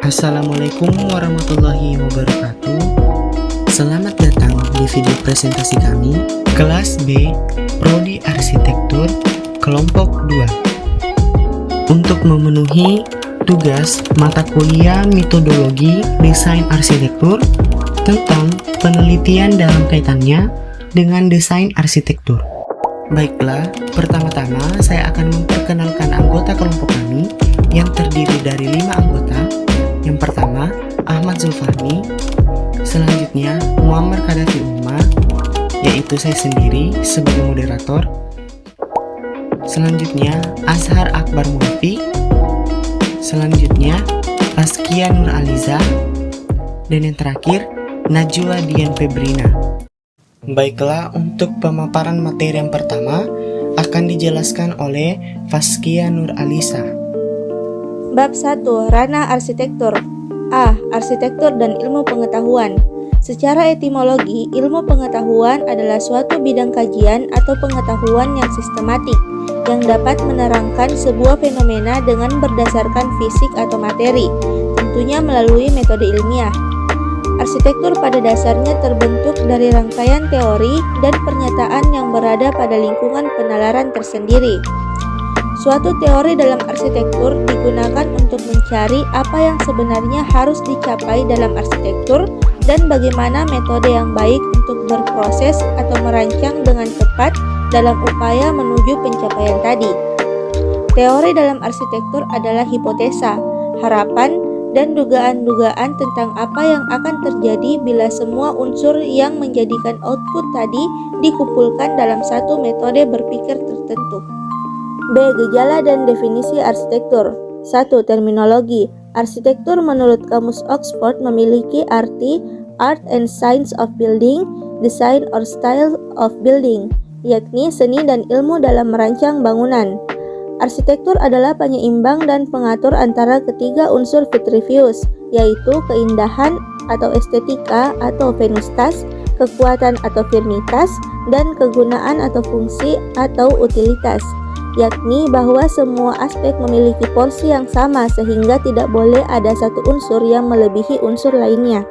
Assalamualaikum warahmatullahi wabarakatuh. Selamat datang di video presentasi kami kelas B Prodi Arsitektur kelompok 2 untuk memenuhi tugas mata kuliah metodologi desain arsitektur tentang penelitian dalam kaitannya dengan desain arsitektur. Baiklah, pertama-tama saya akan memperkenalkan anggota kelompok kami yang terdiri dari 5 anggota. Yang pertama, Ahmad Zulfahmi. Selanjutnya, Muammar Kadafi Umar, yaitu saya sendiri sebagai moderator. Selanjutnya, Azhar Akbar Mufi. Selanjutnya, Askia Nur Aliza. Dan yang terakhir, Najwa Dian Febrina. Baiklah, untuk pemaparan materi yang pertama akan dijelaskan oleh Faskia Nur Aliza. Bab 1. Ranah arsitektur. A. Arsitektur dan ilmu pengetahuan. Secara etimologi, ilmu pengetahuan adalah suatu bidang kajian atau pengetahuan yang sistematik yang dapat menerangkan sebuah fenomena dengan berdasarkan fisik atau materi, tentunya melalui metode ilmiah. Arsitektur pada dasarnya terbentuk dari rangkaian teori dan pernyataan yang berada pada lingkungan penalaran tersendiri. Suatu teori dalam arsitektur digunakan untuk mencari apa yang sebenarnya harus dicapai dalam arsitektur dan bagaimana metode yang baik untuk berproses atau merancang dengan tepat dalam upaya menuju pencapaian tadi. Teori dalam arsitektur adalah hipotesa, harapan, dan dugaan-dugaan tentang apa yang akan terjadi bila semua unsur yang menjadikan output tadi dikumpulkan dalam satu metode berpikir tertentu. B. Gejala dan definisi arsitektur. 1. Terminologi. Arsitektur menurut Kamus Oxford memiliki arti art and science of building, design or style of building, yakni seni dan ilmu dalam merancang bangunan. Arsitektur adalah penyeimbang dan pengatur antara ketiga unsur Vitruvius, yaitu keindahan atau estetika atau venustas, kekuatan atau firmitas, dan kegunaan atau fungsi atau utilitas, yakni bahwa semua aspek memiliki porsi yang sama sehingga tidak boleh ada satu unsur yang melebihi unsur lainnya.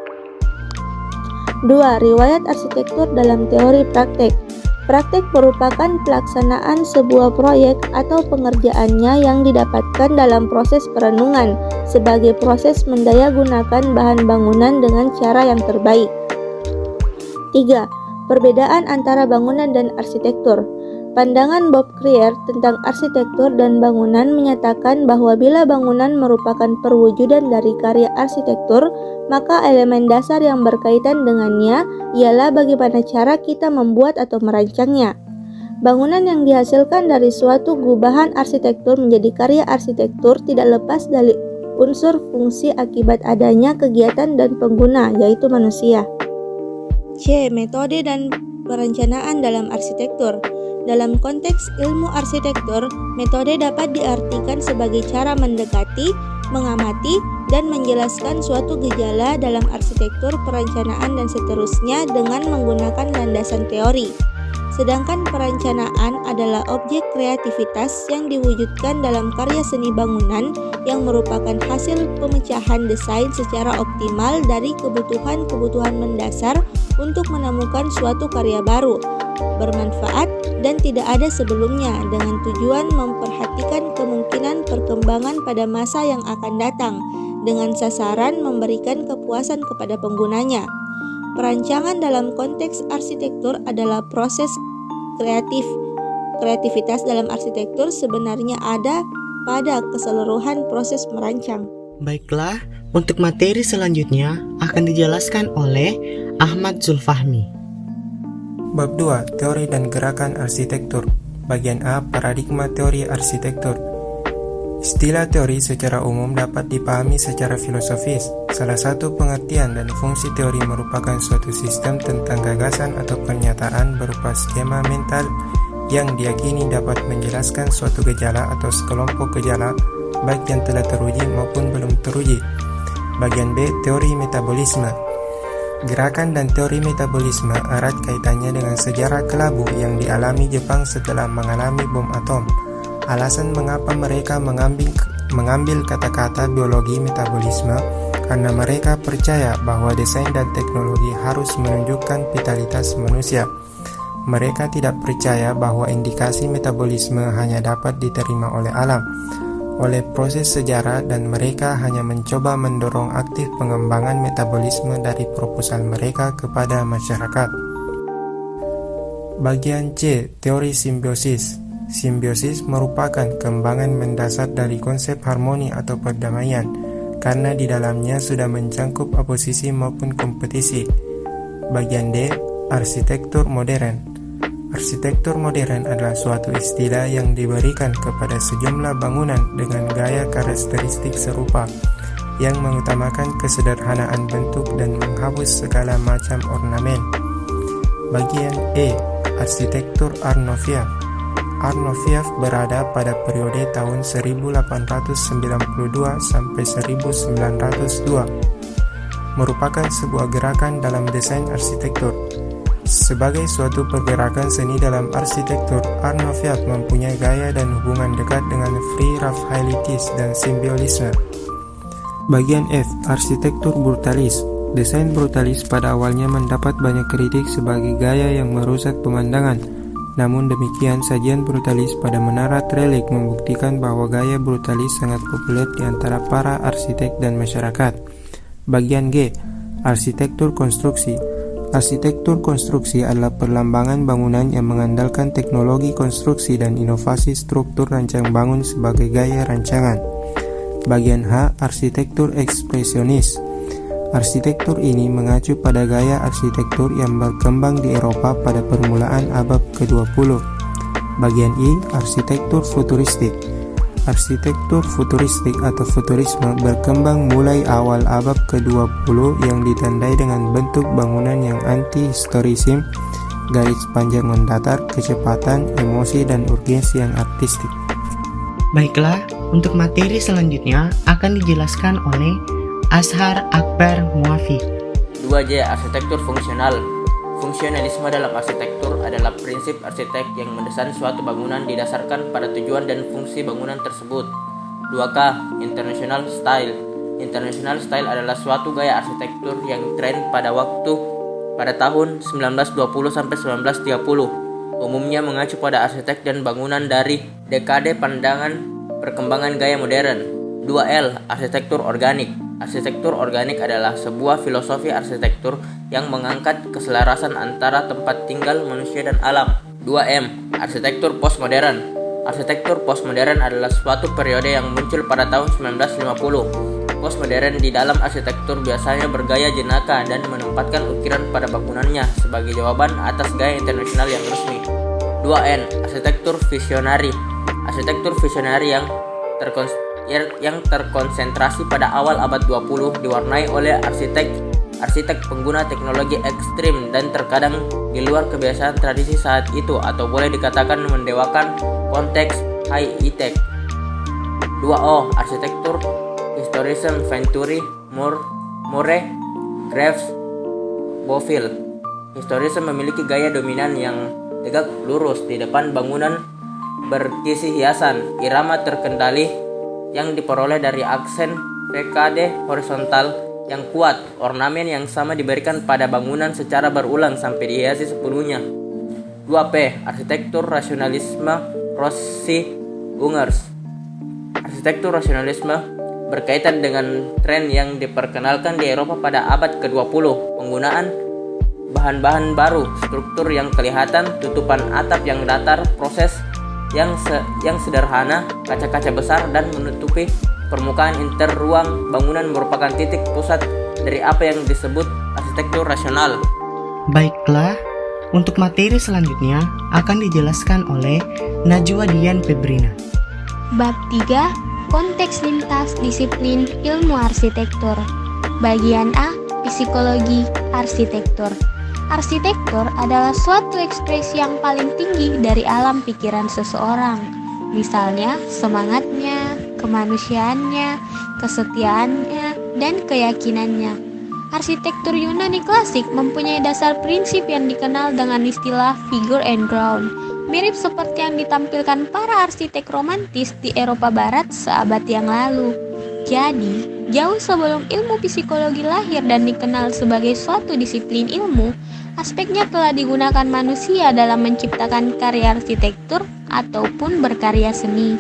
2. Riwayat arsitektur dalam teori praktek. Praktek merupakan pelaksanaan sebuah proyek atau pengerjaannya yang didapatkan dalam proses perenungan sebagai proses mendayagunakan bahan bangunan dengan cara yang terbaik. 3. Perbedaan antara bangunan dan arsitektur. Pandangan Bob Creer tentang arsitektur dan bangunan menyatakan bahwa bila bangunan merupakan perwujudan dari karya arsitektur, maka elemen dasar yang berkaitan dengannya ialah bagaimana cara kita membuat atau merancangnya. Bangunan yang dihasilkan dari suatu gubahan arsitektur menjadi karya arsitektur tidak lepas dari unsur fungsi akibat adanya kegiatan dan pengguna, yaitu manusia. C. Metode dan perencanaan dalam arsitektur. Dalam konteks ilmu arsitektur, metode dapat diartikan sebagai cara mendekati, mengamati, dan menjelaskan suatu gejala dalam arsitektur, perencanaan, dan seterusnya dengan menggunakan landasan teori. Sedangkan perencanaan adalah objek kreativitas yang diwujudkan dalam karya seni bangunan yang merupakan hasil pemecahan desain secara optimal dari kebutuhan-kebutuhan mendasar untuk menemukan suatu karya baru, bermanfaat, dan tidak ada sebelumnya dengan tujuan memperhatikan kemungkinan perkembangan pada masa yang akan datang dengan sasaran memberikan kepuasan kepada penggunanya. Perancangan dalam konteks arsitektur adalah proses kreatif. Kreativitas dalam arsitektur sebenarnya ada pada keseluruhan proses merancang. Baiklah, untuk materi selanjutnya akan dijelaskan oleh Ahmad Zulfahmi. Bab 2. Teori dan gerakan arsitektur. Bagian A. Paradigma teori arsitektur. Istilah teori secara umum dapat dipahami secara filosofis. Salah satu pengertian dan fungsi teori merupakan suatu sistem tentang gagasan atau pernyataan berupa skema mental yang diyakini dapat menjelaskan suatu gejala atau sekelompok gejala, baik yang telah teruji maupun belum teruji. Bagian B. Teori metabolisme. Gerakan dan teori metabolisme erat kaitannya dengan sejarah kelabu yang dialami Jepang setelah mengalami bom atom. Alasan mengapa mereka mengambil mengambil kata-kata biologi metabolisme karena mereka percaya bahwa desain dan teknologi harus menunjukkan vitalitas manusia. Mereka tidak percaya bahwa indikasi metabolisme hanya dapat diterima oleh alam, oleh proses sejarah, dan mereka hanya mencoba mendorong aktif pengembangan metabolisme dari proposal mereka kepada masyarakat. Bagian C. Teori simbiosis. Simbiosis merupakan kembangan mendasar dari konsep harmoni atau perdamaian, karena di dalamnya sudah mencangkup oposisi maupun kompetisi. Bagian D. Arsitektur modern. Arsitektur modern adalah suatu istilah yang diberikan kepada sejumlah bangunan dengan gaya karakteristik serupa, yang mengutamakan kesederhanaan bentuk dan menghapus segala macam ornamen. Bagian E. Arsitektur Art Nouveau. Art Nouveau berada pada periode tahun 1892 sampai 1902, merupakan sebuah gerakan dalam desain arsitektur. Sebagai suatu pergerakan seni dalam arsitektur, Art Nouveau mempunyai gaya dan hubungan dekat dengan Free Raphaelitis dan Simbiolisme. Bagian F. Arsitektur brutalis. Desain brutalis pada awalnya mendapat banyak kritik sebagai gaya yang merusak pemandangan. Namun demikian, sajian brutalis pada Menara Trellick membuktikan bahwa gaya brutalis sangat populer di antara para arsitek dan masyarakat. Bagian G. Arsitektur konstruksi. Arsitektur konstruksi adalah perlambangan bangunan yang mengandalkan teknologi konstruksi dan inovasi struktur rancang bangun sebagai gaya rancangan. Bagian H. Arsitektur ekspresionis. Arsitektur ini mengacu pada gaya arsitektur yang berkembang di Eropa pada permulaan abad ke-20. Bagian I. Arsitektur futuristik. Arsitektur futuristik atau futurisme berkembang mulai awal abad ke-20 yang ditandai dengan bentuk bangunan yang anti-historisme, garis panjang mendatar, kecepatan, emosi, dan urgensi yang artistik. Baiklah, untuk materi selanjutnya akan dijelaskan oleh Azhar Akbar Muafi. 2J. Arsitektur fungsional. Fungsionalisme dalam arsitektur adalah prinsip arsitek yang mendesain suatu bangunan didasarkan pada tujuan dan fungsi bangunan tersebut. 2K. International Style. International Style adalah suatu gaya arsitektur yang tren pada tahun 1920 sampai 1930. Umumnya mengacu pada arsitek dan bangunan dari dekade pandangan perkembangan gaya modern. 2L. Arsitektur organik. Arsitektur organik adalah sebuah filosofi arsitektur yang mengangkat keselarasan antara tempat tinggal manusia dan alam. 2M. Arsitektur postmodern. Arsitektur postmodern adalah suatu periode yang muncul pada tahun 1950. Postmodern di dalam arsitektur biasanya bergaya jenaka dan menempatkan ukiran pada bangunannya sebagai jawaban atas gaya internasional yang resmi. 2N. Arsitektur visionari. Arsitektur visionari yang terkonsentrasi pada awal abad 20 diwarnai oleh arsitek pengguna teknologi ekstrim dan terkadang di luar kebiasaan tradisi saat itu, atau boleh dikatakan mendewakan konteks high-tech. 2O. Arsitektur historisme. Venturi, Moore, Graves, Bofill. Historisme memiliki gaya dominan yang tegak lurus di depan bangunan berkisi hiasan, irama terkendali yang diperoleh dari aksen rekade horizontal yang kuat. Ornamen yang sama diberikan pada bangunan secara berulang sampai dihiasi sepenuhnya. 2P. Arsitektur rasionalisme. Rossi Ungers. Arsitektur rasionalisme berkaitan dengan tren yang diperkenalkan di Eropa pada abad ke-20. Penggunaan bahan-bahan baru, struktur yang kelihatan, tutupan atap yang datar, proses yang sederhana, kaca-kaca besar, dan menutupi permukaan inter ruang bangunan merupakan titik pusat dari apa yang disebut arsitektur rasional. Baiklah, untuk materi selanjutnya akan dijelaskan oleh Najwa Dian Febrina. Bab 3. Konteks lintas disiplin ilmu arsitektur. Bagian A. Psikologi arsitektur. Arsitektur adalah suatu ekspresi yang paling tinggi dari alam pikiran seseorang. Misalnya, semangatnya, kemanusiaannya, kesetiaannya, dan keyakinannya. Arsitektur Yunani klasik mempunyai dasar prinsip yang dikenal dengan istilah figure and ground. mirip seperti yang ditampilkan para arsitek romantis di Eropa Barat seabad yang lalu. Jadi, jauh sebelum ilmu psikologi lahir dan dikenal sebagai suatu disiplin ilmu, aspeknya telah digunakan manusia dalam menciptakan karya arsitektur ataupun berkarya seni.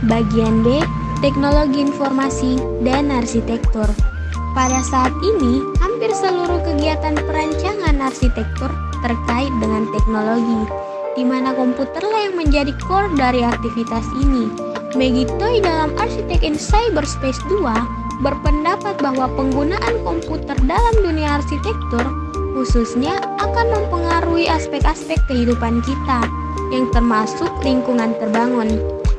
Bagian B, teknologi informasi dan arsitektur. Pada saat ini, hampir seluruh kegiatan perancangan arsitektur terkait dengan teknologi, di mana komputerlah yang menjadi core dari aktivitas ini. Maggie Toy dalam Architect in Cyberspace 2 berpendapat bahwa penggunaan komputer dalam dunia arsitektur khususnya akan mempengaruhi aspek-aspek kehidupan kita, yang termasuk lingkungan terbangun.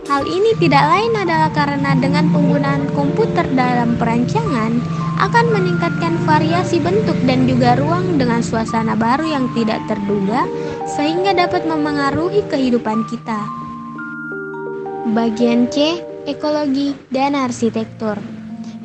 Hal ini tidak lain adalah karena dengan penggunaan komputer dalam perancangan akan meningkatkan variasi bentuk dan juga ruang dengan suasana baru yang tidak terduga sehingga dapat memengaruhi kehidupan kita. Bagian C, ekologi dan arsitektur.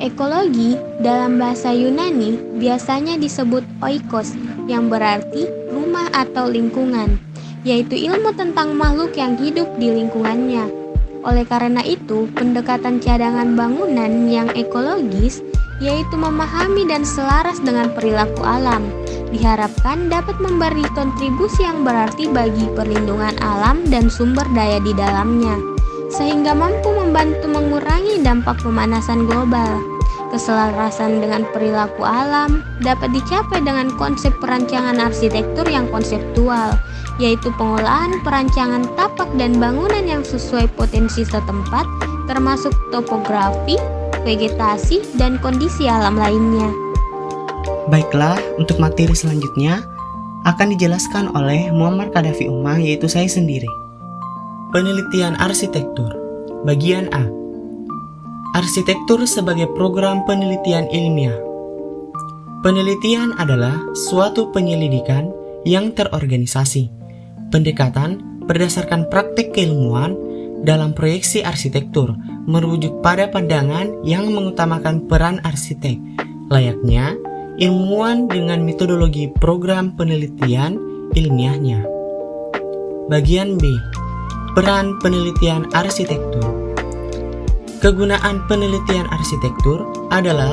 Ekologi dalam bahasa Yunani biasanya disebut oikos yang berarti rumah atau lingkungan, yaitu ilmu tentang makhluk yang hidup di lingkungannya. Oleh karena itu, pendekatan cadangan bangunan yang ekologis, yaitu memahami dan selaras dengan perilaku alam, diharapkan dapat memberi kontribusi yang berarti bagi perlindungan alam dan sumber daya di dalamnya, sehingga mampu membantu mengurangi dampak pemanasan global. Keselarasan dengan perilaku alam dapat dicapai dengan konsep perancangan arsitektur yang konseptual, yaitu pengolahan perancangan tapak dan bangunan yang sesuai potensi setempat, termasuk topografi, vegetasi, dan kondisi alam lainnya. Baiklah, untuk materi selanjutnya akan dijelaskan oleh Muammar Qadhafi Ummah, yaitu saya sendiri. Penelitian arsitektur. Bagian A. Arsitektur sebagai program penelitian ilmiah. Penelitian adalah suatu penyelidikan yang terorganisasi. Pendekatan berdasarkan praktik keilmuan dalam proyeksi arsitektur merujuk pada pandangan yang mengutamakan peran arsitek, layaknya ilmuwan dengan metodologi program penelitian ilmiahnya. Bagian B. Peran penelitian arsitektur. Kegunaan penelitian arsitektur adalah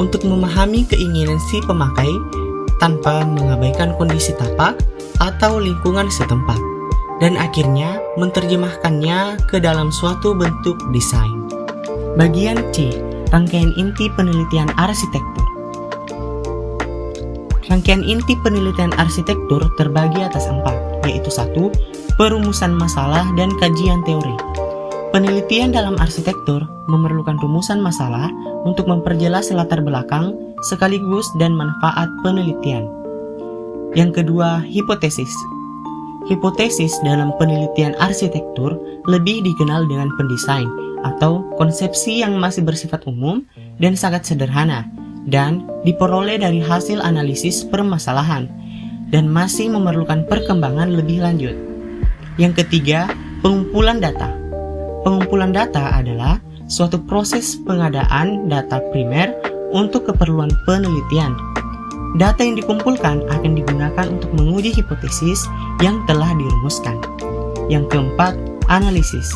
untuk memahami keinginan si pemakai tanpa mengabaikan kondisi tapak atau lingkungan setempat, dan akhirnya menerjemahkannya ke dalam suatu bentuk desain. Bagian C. Rangkaian inti penelitian arsitektur. Rangkaian inti penelitian arsitektur terbagi atas 4, yaitu 1. Perumusan masalah dan kajian teori. Penelitian dalam arsitektur memerlukan rumusan masalah untuk memperjelas latar belakang sekaligus dan manfaat penelitian. Yang kedua, hipotesis. Hipotesis dalam penelitian arsitektur lebih dikenal dengan pendesain atau konsepsi yang masih bersifat umum dan sangat sederhana dan diperoleh dari hasil analisis permasalahan dan masih memerlukan perkembangan lebih lanjut. Yang ketiga, pengumpulan data. Pengumpulan data adalah suatu proses pengadaan data primer untuk keperluan penelitian. Data yang dikumpulkan akan digunakan untuk menguji hipotesis yang telah dirumuskan. Yang keempat, analisis.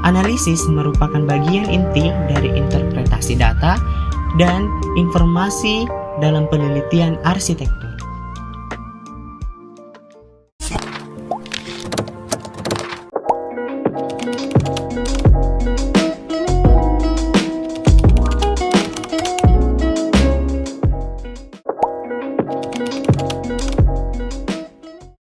Analisis merupakan bagian inti dari interpretasi data dan informasi dalam penelitian arsitektur.